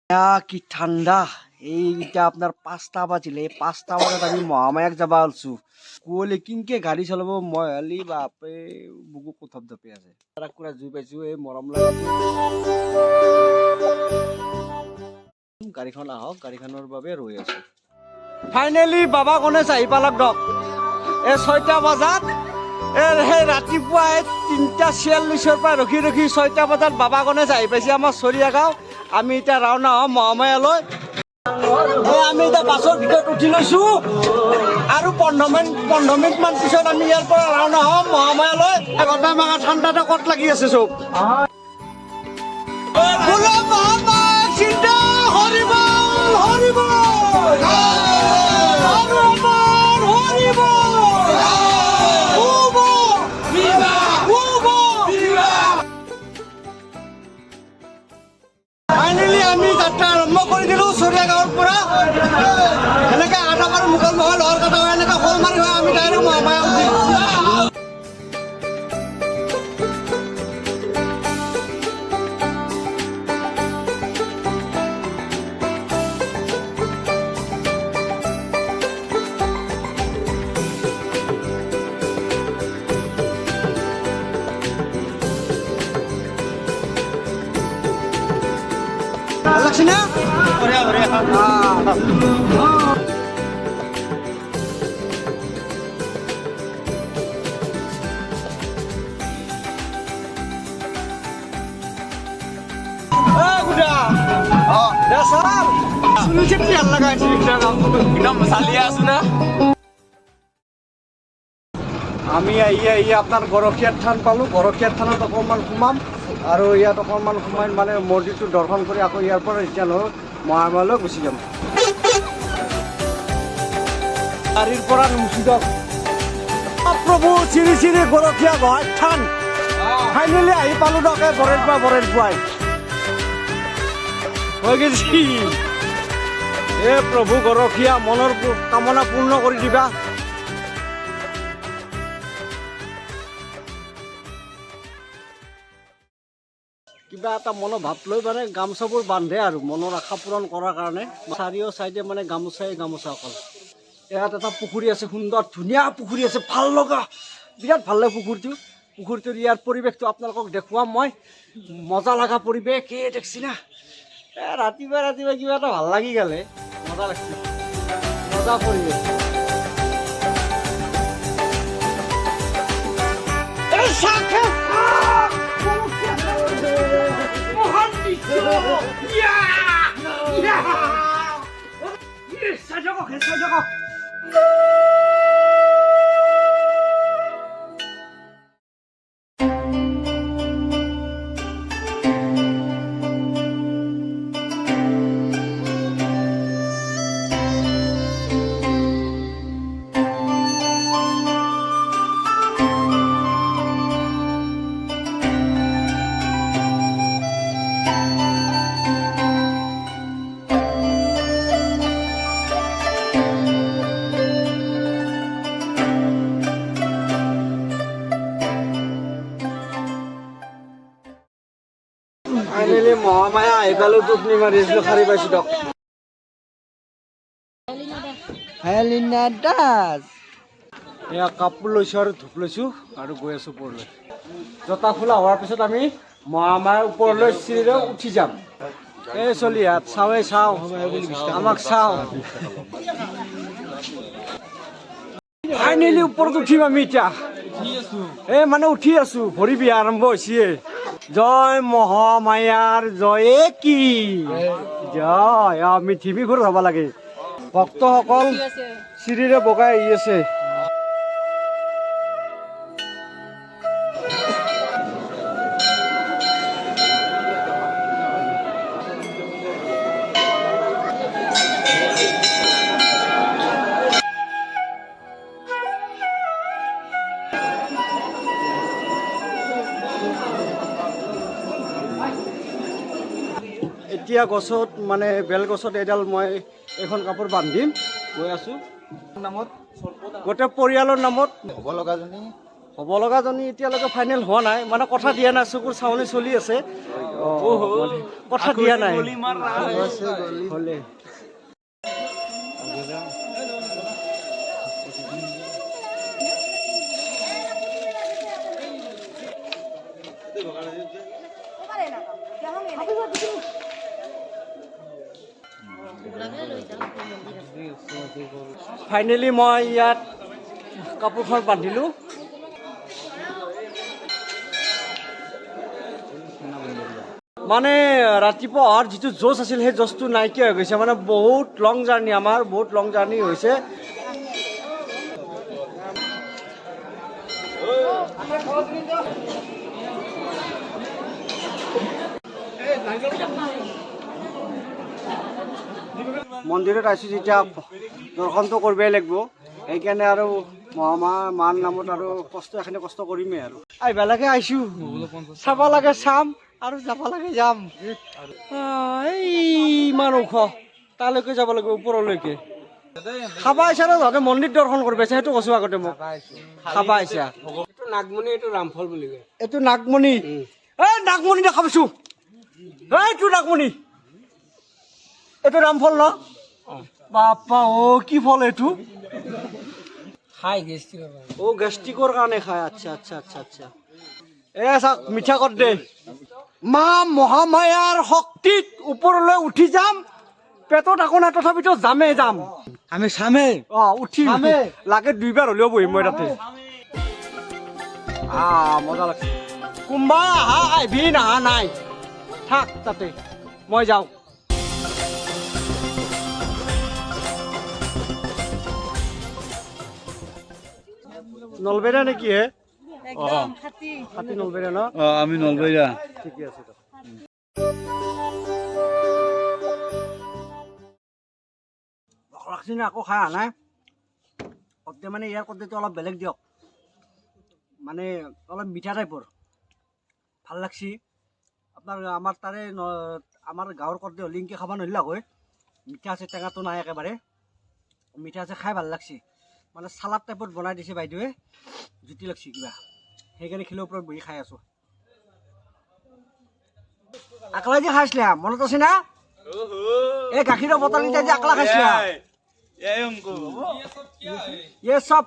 কি ঠাণ্ডা এইটা আপনাৰ 5টা বাজিলে 5টা বজাত আমি মহামায়াক যাবা আলছো কুঁৱলী কিনকে গাড়ী চলাব মই হলি বাপে বুকু কোথপ ধপি আছে কুৰা জুই পাইছো এই মৰম লাগে গাড়ীখন আহক গাড়ীখনৰ বাবে ৰৈ আছো ফাইনেলি বাবা গণেশ আহি পালক দক এই 6টা বজাত সেই ৰাতিপুৱা 3:46 পৰা ৰখি ৰখি 6টা বজাত বাবা গণেশ আহি পাইছে আমাৰ চৰিয়া গাঁও আমি এতিয়া ৰাওনা হ'ম মহামায়ালৈ আমি এতিয়া বাছৰ ভিতৰত উঠি লৈছো আৰু 15 মিনিট মান পিছত আমি ইয়াৰ পৰা ৰাওনা হ'ম মহামায়ালৈ গটা মাগা ঠাণ্ডাটা ক'ত লাগি আছে চব বোলো মহামায়া চিন্তা হৰিব হৰিব ফাইনেলি আমি যাত্ৰা আৰম্ভ কৰি দিলোঁ চৰিয়া গাঁৱৰ পৰা এনেকৈ আধা পাৰ মুখৰ মহল হৰ কথা হয় এনেকৈ শল মাৰি হয় আমি ডাইৰেক্ট মহামায়া উঠিম লাগছে না বঢ়িয়া বঢ়িয়া আমি আপনাৰ গৰখীয়াত থান পালো গৰখীয়াত থানত অকণমান সোমাম আৰু ইয়াত অকণমান সোমাই মানে মন্দিৰটো দৰ্শন কৰি আকৌ ইয়াৰ পৰা ৰিটাৰ্ণ হৈ মহামায়ালৈ গুচি যাম গাড়ীৰ পৰা নুচি যাওক প্ৰভু শ্ৰী শ্ৰী গৰখীয়া গোহাঁই থান ফাইনেলি আহি পালো দকে বৰেৰ পুৱাই হৈ গৈছি এ প্ৰভু গৰখীয়া মনৰ কামনা পূৰ্ণ কৰি দিবা কিবা এটা মনোভাৱ লৈ মানে গামোচাবোৰ বান্ধে আৰু মনৰ আশা পূৰণ কৰাৰ কাৰণে চাৰিও চাইডে মানে গামোচা অকল ইয়াত এটা পুখুৰী আছে সুন্দৰ ধুনীয়া পুখুৰী আছে ভাল লগা বিৰাট ভাল লাগে পুখুৰীটোৰ ইয়াৰ পৰিৱেশটো আপোনালোকক দেখুৱাম মই মজা লগা পৰিৱেশ কি দেখছি না ৰাতিপুৱা কিবা এটা ভাল লাগি গ'লে মজা লাগছে মজা পৰিৱেশ ফাইনেলি মহামায়া আহি পালো টোপনি মাৰি আছিলো সাৰি পাইছো দক হেলিনা দাস এয়া কাপোৰ লৈছো আৰু ধূপ লৈছো আৰু গৈ আছো ওপৰলৈ জোতা খোলা হোৱাৰ পিছত আমি মহামায়াৰ ওপৰলৈ চিৰিৰে উঠি যাম এই চলি হাত চাওঁ আমাক চাওঁ ফাইনেলি ওপৰত উঠিম আমি এতিয়া এই মানে উঠি আছো ভৰি বিয়া আৰম্ভ হৈছে জয় মহামায়াৰ জয় কি জয় মিথিবি ঘূৰ হ'ব লাগে ভক্তসকল চিৰিৰে বগাই আহি আছে এতিয়া গছত মানে বেলগছত এডাল মই এখন কাপোৰ বান্ধিম গৈ আছো নামত গোটেই পৰিয়ালৰ নামত হ'ব লগাজনী হ'ব লগাজনী এতিয়ালৈকে ফাইনেল হোৱা নাই মানে কথা দিয়া নাই চকুৰ চাৱনি চলি আছে মানে কথা দিয়া নাই হ'লে ফাইনেলি মই ইয়াত কাপোৰখন বান্ধিলোঁ মানে ৰাতিপুৱা অহাৰ যিটো জোচ আছিল সেই জোচটো নাইকিয়া হৈ গৈছে মানে বহুত লং জাৰ্ণি আমাৰ বহুত লং জাৰ্ণি হৈছে মন্দিৰত আহিছোঁ যেতিয়া দৰ্শনটো কৰিবই লাগিব সেইকাৰণে আৰু মাৰ নামত আৰু এখিনি কষ্ট কৰিমেই আৰু আহিব লাগে আহিছোঁ চাব লাগে চাম আৰু যাব লাগে যাম এই ইমান ওখ তালৈকে যাব লাগিব ওপৰলৈকে খাবা আহিছা ন তহঁতে মন্দিৰ দৰ্শন কৰিব আহিছা সেইটো কৈছোঁ আগতে মোক খাবা আহিছা নাগমণি এইটো ৰামফল বুলি কয় এইটো নাগমণি এই নাগমণি দেখা পাইছোঁ এইটো নাগমণি এইটো ৰামফল ন বাপা কি ফল এইটো খাই গেষ্টিক গেষ্ট্ৰিকৰ কাৰণে খায় আচ্ছা আচ্ছা আচ্ছা আচ্ছা চাওক মিঠা কত দে মা মহামায়াৰ শক্তিত ওপৰলৈ উঠি যাম পেটত একো নাই তথাপিতো যামেই যাম আমি চামেই উঠি লাগে 2বাৰ হ'লেও বহিম মই তাতে মজা লাগছে কোনোবাই আহা আহিবি নাহা নাই থাক তাতে মই যাওঁ নলবেৰা নেকি হে খাতি নলবেৰা ন আমি নলবাৰীয়া ঠিকে আছে লাগছি না আকৌ খাই অহা নাই কতে মানে ইয়াৰ কৰ্দেটো অলপ বেলেগ দিয়ক মানে অলপ মিঠা টাইপৰ ভাল লাগছি আপোনাৰ আমাৰ তাৰে আমাৰ গাঁৱৰ কৰ্দে হ'লে ইনকে খাব নোৱাৰিলা হয় মিঠা আছে টেঙাটো নাই একেবাৰে মিঠা আছে খাই ভাল লাগছি মানে চালাড টাইপত বনাই দিছে বাইদেৱে জুতি লাগছি কিবা সেইকাৰণে খিলৰ ওপৰত বহি খাই আছোঁ আকলা যে খাইছিলা মনত আছে না এই গাখীৰৰ বটল নিচা যে আকলা খাইছিলা ये सब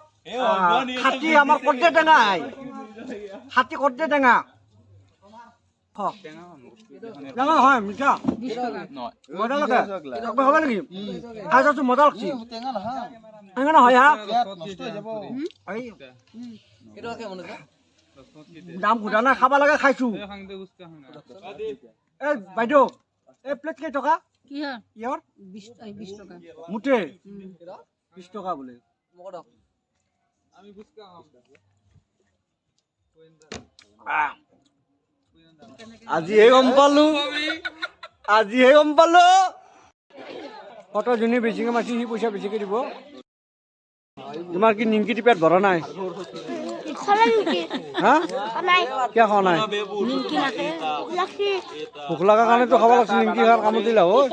खाती আমার কর্দে টেঙা খাতি কর্দে টেঙা টেঙা হয় মিঠা মজা লাগে হবে নাকি খাই চাচ্ছো মজা লাগছি টেঙা নহয় হা দাম সোধা নাই খাব লাগে খাইছো এই বাইদেউ এই প্লেট কেই টকা ইয়াৰ 20 টকা মুঠে 20 টকা বোলে আজিহে গম পালো কত যোনে বেছিকে মাছি সি পইচা বেছিকে দিব তোমাৰ কি নিমকিটি পেট ভৰা নাই হা কিয় খোৱা নাই ভোক লগা কাৰণেতো খাব লাগছে নিমকি খোৱাৰ কামত দিলা হয়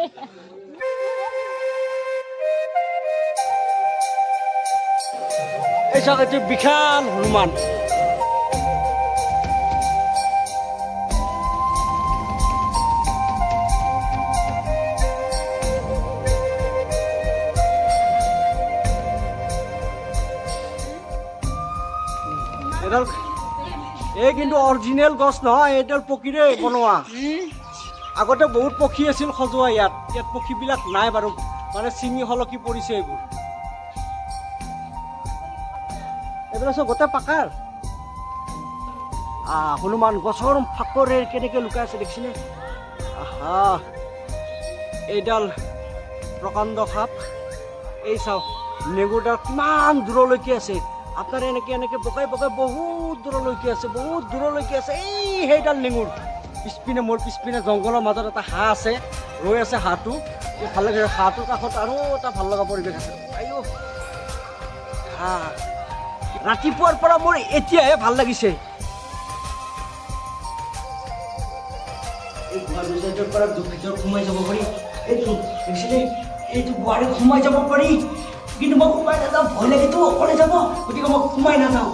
এই চাওক এইটো বিশাল হনুমান এডাল এই কিন্তু অৰিজিনেল গছ নহয় এইডাল পক্ষীৰে বনোৱা আগতে বহুত পক্ষী আছিল সজোৱা ইয়াত পক্ষীবিলাক নাই বাৰু মানে চিঙি হলকি পৰিছে এইবিলাক চব গোটেই পাকাৰ হনুমান গছৰ ফাকৰে কেনেকে লুকাই আছে দেখিছেনে আহা এইডাল প্ৰকাণ্ড সাপ এই চাওক নেগুৰডাল কিমান দূৰলৈকে আছে আপনাৰ এনেকে বকাই বহুত দূৰলৈকে আছে এই সেইডাল নেঙুৰ পিছপিনে মোৰ পিছপিনে জংঘলৰ মাজত এটা হাঁহ আছে ৰৈ আছে হাঁহটো ভাল লাগে হাঁহটোৰ কাষত আৰু এটা ভাল লগা পৰিৱেশ আছে ৰাতিপুৱাৰ পৰা মোৰ এতিয়াহে ভাল লাগিছে এই গুহাৰ পৰা ভিতৰত সোমাই যাব পাৰি এইটো গুৱাৰত সোমাই যাব পাৰি কিন্তু মই সোমাই নাযাওঁ ভয় লাগেতো অকলে যাব গতিকে মই সোমাই নাযাওঁ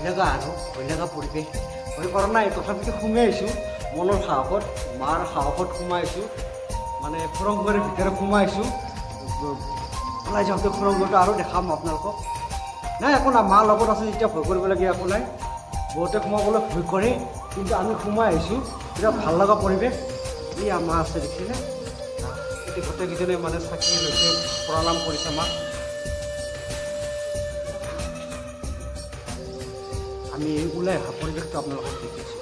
লগা আৰু ভয় লগা পৰিৱেশ ভয় কৰা নাই তথাপিতো সোমাই আহিছোঁ মনৰ সাহসত মাৰ সাহসত সোমাইছোঁ মানে সুৰংগৰ ভিতৰত সোমাইছোঁ ওলাই যাওঁতে সুৰংগটো আৰু দেখাম আপোনালোকক নাই একো নাই মাৰ লগত আছে যেতিয়া ভয় কৰিবলগীয়া একো নাই বহুতে সোমাবলৈ ভয় কৰে কিন্তু আমি সোমাই আহিছোঁ বিৰাট ভাল লগা পৰিৱেশ এই মা আছে দেখিলে এতিয়া গোটেইকেইজনে মানে চাকি লৈছে প্ৰণাম কৰিছে মাক আমি এই ওলাই অহা পৰিৱেশটো আপোনালোকক দেখিছোঁ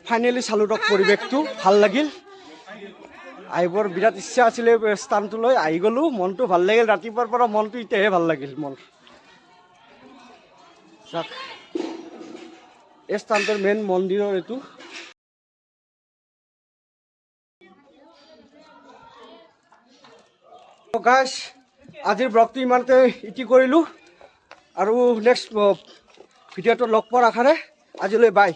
ফাইনেলি চালোঁ দিয়ক পৰিৱেশটো ভাল লাগিল আহিবৰ বিৰাট ইচ্ছা আছিলে স্থানটোলৈ আহি গ'লোঁ মনটো ভাল লাগিল ৰাতিপুৱাৰ পৰা মনটো এতিয়াহে ভাল লাগিল মন চাওক এই স্থানটোৰ মেইন মন্দিৰৰ এইটো গাইজ আজিৰ ব্লগটো ইমানতে ইতি কৰিলোঁ আৰু নেক্সট ভিডিঅ'টো লগ পোৱাৰ আশাৰে আজিলৈ বাই